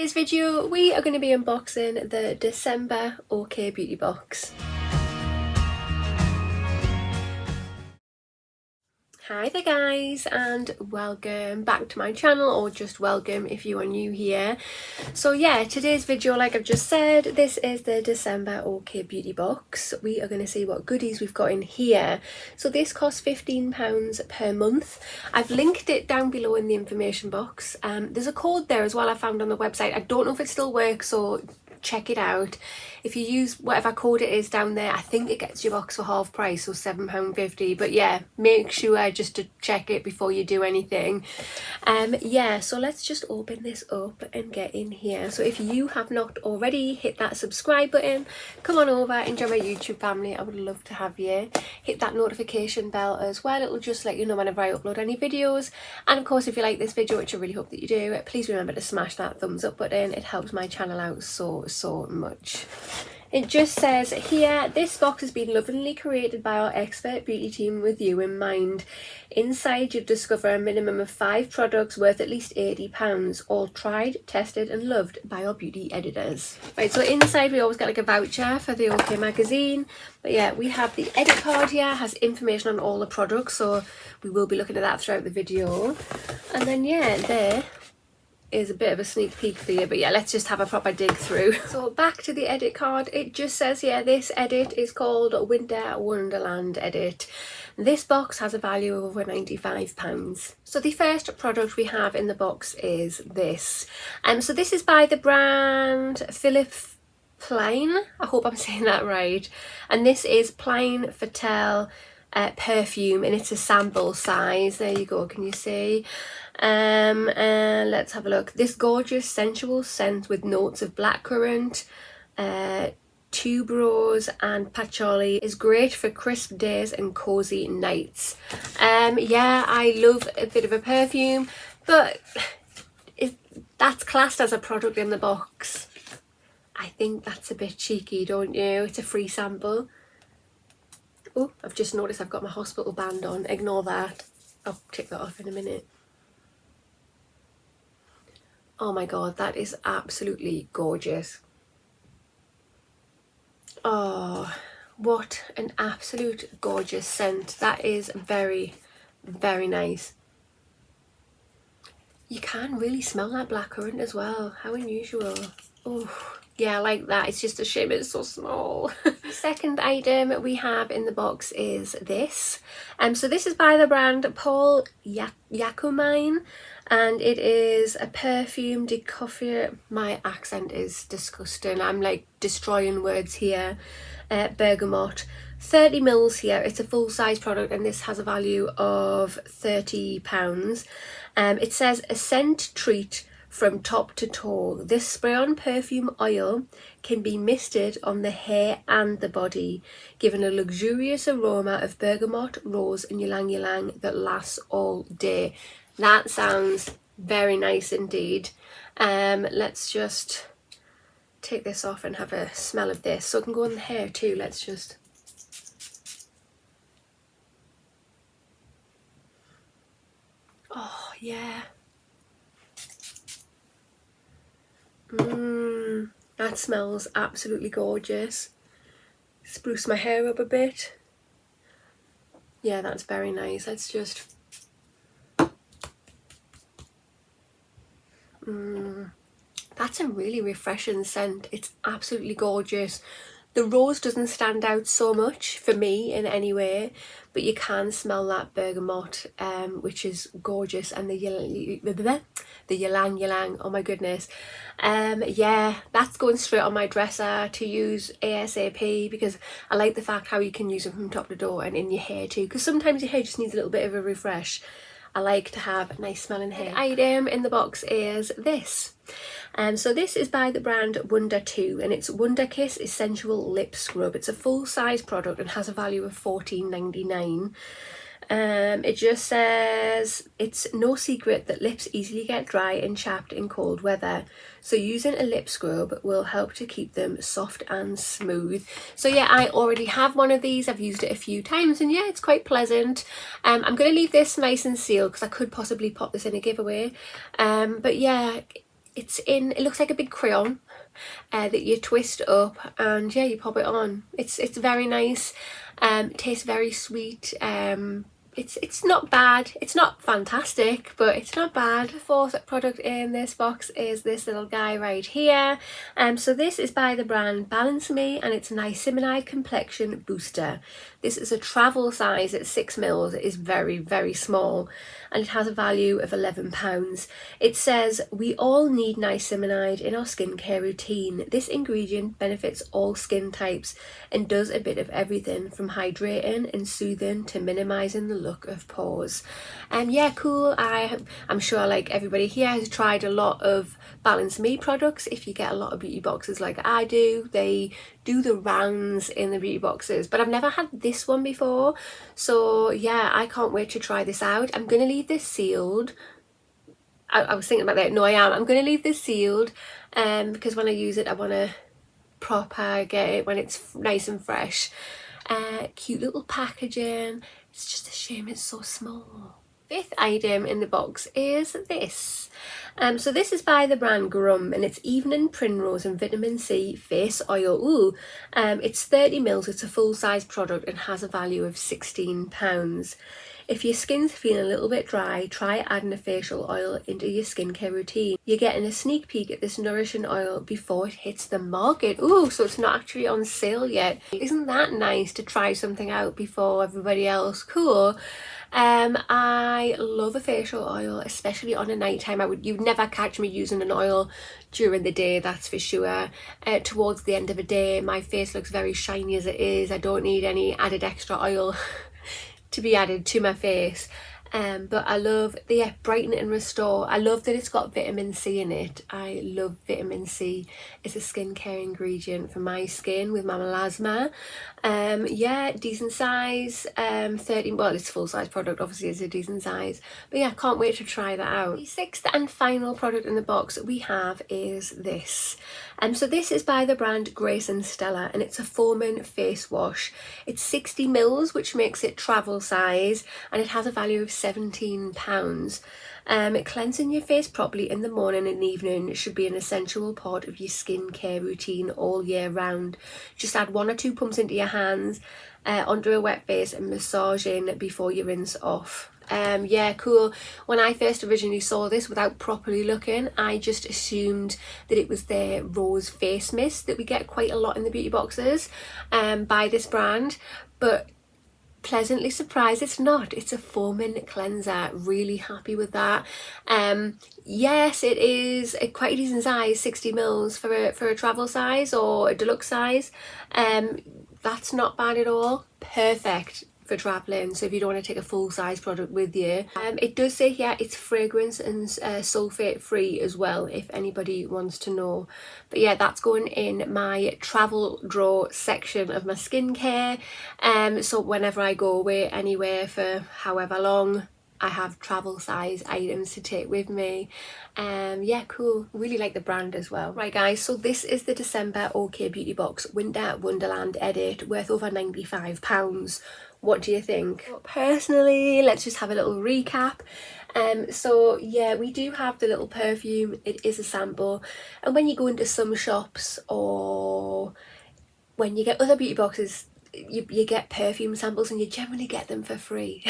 today's video we are going to be unboxing the December OK Beauty box. Hi there guys, and welcome back to my channel, or just welcome if you are new here. So yeah, today's video, like I've just said, this is the December OK Beauty box. We are going to see what goodies we've got in here. So this costs £15 per month. I've linked it down below in the information box. There's a code there as well I found on the website. I don't know if it still works, so check it out. If you use whatever code it is down there, I think it gets your box for half price, so £7.50. But yeah, make sure just to check it before you do anything. Yeah, so let's just open this up and get in here. So if you have not already, hit that subscribe button, come on over, enjoy my YouTube family. I would love to have you. Hit that notification bell as well, it'll just let you know whenever I upload any videos. And of course, if you like this video, which I really hope that you do, please remember to smash that thumbs up button. It helps my channel out so much. It just says here, this box has been lovingly created by our expert beauty team with you in mind. Inside you'll discover a minimum of 5 products worth at least £80, all tried, tested and loved by our beauty editors. Right, so inside we always get like a voucher for the OK magazine. But yeah, we have the edit card here, has information on all the products, so we will be looking at that throughout the video. And then yeah, there is a bit of a sneak peek for you, but yeah, let's just have a proper dig through. So back to the edit card, it just says here, this edit is called Winter Wonderland edit. This box has a value of over £95. So the first product we have in the box is this. So this is by the brand Philip Plain, I hope I'm saying that right, and this is Plain Fatale perfume, and it's a sample size. There you go, can you see? And let's have a look. This gorgeous sensual scent with notes of blackcurrant, tuberose and patchouli is great for crisp days and cozy nights. Yeah, I love a bit of a perfume, but that's classed as a product in the box. I think that's a bit cheeky, don't you? It's a free sample. Oh, I've just noticed I've got my hospital band on. Ignore that. I'll take that off in a minute. Oh my god, that is absolutely gorgeous. Oh, what an absolute gorgeous scent. That is very, very nice. You can really smell that blackcurrant as well. How unusual. Oh. Yeah, I like that. It's just a shame it's so small. The second item we have in the box is this. So this is by the brand Paul Jacomine, and it is a perfume de coiffure. My accent is disgusting. I'm like destroying words here. Bergamot. 30 mils here. It's a full-size product, and this has a value of £30. It says a scent treat from top to toe. This spray-on perfume oil can be misted on the hair and the body, giving a luxurious aroma of bergamot, rose and ylang ylang that lasts all day. That sounds very nice indeed. Let's just take this off and have a smell of this. So it can go on the hair too. Let's just... Oh yeah. That smells absolutely gorgeous. Spruce my hair up a bit. Yeah, that's very nice. Let's just... That's a really refreshing scent. It's absolutely gorgeous. The rose doesn't stand out so much for me in any way, but you can smell that bergamot, which is gorgeous, and the ylang ylang, oh my goodness. Yeah, that's going straight on my dresser to use ASAP, because I like the fact how you can use it from top to toe and in your hair too, because sometimes your hair just needs a little bit of a refresh. I like to have nice smelling hair. The item in the box is this. So this is by the brand Wonder 2, and it's Wonder Kiss Essential Lip Scrub. It's a full-size product and has a value of £14.99. It just says it's no secret that lips easily get dry and chapped in cold weather, so using a lip scrub will help to keep them soft and smooth. So yeah, I already have one of these. I've used it a few times, and yeah, it's quite pleasant. I'm going to leave this nice and sealed because I could possibly pop this in a giveaway, but yeah, it looks like a big crayon that you twist up, and yeah, you pop it on. It's very nice. Tastes very sweet. It's not bad. It's not fantastic, but it's not bad. The fourth product in this box is this little guy right here. So this is by the brand Balance Me, and it's Niacinamide Complexion Booster. This is a travel size at 6ml. It is very, very small, and it has a value of £11. It says, we all need niacinamide in our skincare routine. This ingredient benefits all skin types and does a bit of everything from hydrating and soothing to minimising the look of pores. Yeah, cool. I'm sure like everybody here has tried a lot of Balance Me products. If you get a lot of beauty boxes like I do, they do the rounds in the beauty boxes, but I've never had this one before, so yeah, I can't wait to try this out. I'm gonna leave this sealed. I was thinking about that. No, I'm gonna leave this sealed because when I use it I want to proper get it when it's nice and fresh. Cute little packaging. It's just a shame it's so small. Fifth item in the box is this. So this is by the brand Grum, and it's Evening Primrose and Vitamin C Face Oil. Ooh, it's 30ml, it's a full-size product and has a value of £16. If your skin's feeling a little bit dry, try adding a facial oil into your skincare routine. You're getting a sneak peek at this nourishing oil before it hits the market. Ooh, so it's not actually on sale yet. Isn't that nice to try something out before everybody else? Cool. I love a facial oil, especially on a night time. You'd never catch me using an oil during the day, that's for sure. Towards the end of the day, my face looks very shiny as it is. I don't need any added extra oil to be added to my face. But I love the brighten and restore. I love that it's got vitamin C in it. I love vitamin C. It's a skincare ingredient for my skin with my melasma. Yeah, decent size. 13, well, it's a full size product, obviously it's a decent size, but yeah, can't wait to try that out. The sixth and final product in the box that we have is this. So this is by the brand Grayson Stella, and it's a foaming face wash. It's 60ml, which makes it travel size, and it has a value of £17. Cleansing your face properly in the morning and evening should be an essential part of your skincare routine all year round. Just add 1 or 2 pumps into your hands onto a wet face and massage in before you rinse off. Yeah, cool. When I first originally saw this without properly looking, I just assumed that it was their rose face mist that we get quite a lot in the beauty boxes by this brand, but pleasantly surprised it's not. It's a foaming cleanser. Really happy with that. Yes, it is a quite a decent size, 60ml for a travel size or a deluxe size. That's not bad at all. Perfect for traveling, so if you don't want to take a full size product with you. It does say here it's fragrance and sulfate free as well, if anybody wants to know. But yeah, that's going in my travel drawer section of my skincare. So whenever I go away anywhere for however long, I have travel size items to take with me. Yeah, cool. Really like the brand as well. Right guys, so this is the December OK Beauty Box Winter Wonderland edit, worth over £95. What do you think? Personally, let's just have a little recap. So yeah, we do have the little perfume. It is a sample, and when you go into some shops or when you get other beauty boxes, you get perfume samples and you generally get them for free.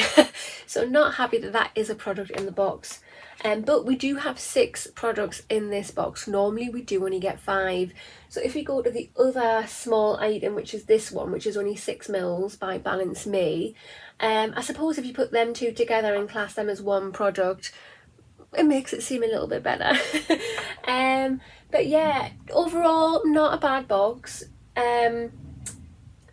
So not happy that that is a product in the box. But we do have 6 products in this box. Normally we do only get 5. So if we go to the other small item, which is this one, which is only 6ml by Balance Me, I suppose if you put them two together and class them as one product, it makes it seem a little bit better. But yeah, overall not a bad box.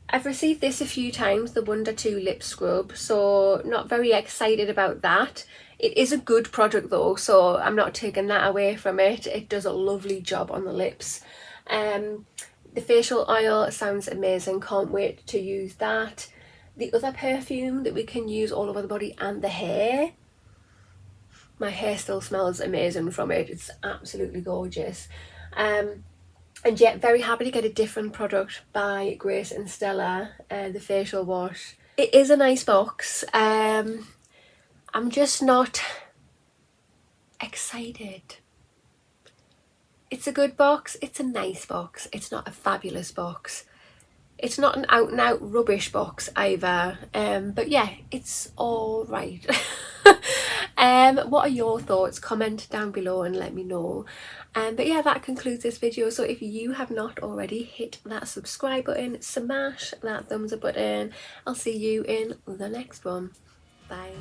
I've received this a few times, the Wonder 2 lip scrub, so not very excited about that. It is a good product though, so I'm not taking that away from it. It does a lovely job on the lips. The facial oil sounds amazing, can't wait to use that. The other perfume that we can use all over the body and the hair, my hair still smells amazing from it. It's absolutely gorgeous. And yet very happy to get a different product by Grayson Stella, the facial wash. It is a nice box. I'm just not excited. It's a good box, it's a nice box, it's not a fabulous box. It's not an out and out rubbish box either, but yeah, it's all right. What are your thoughts? Comment down below and let me know. But yeah, that concludes this video. So if you have not already, hit that subscribe button, smash that thumbs up button. I'll see you in the next one. Bye.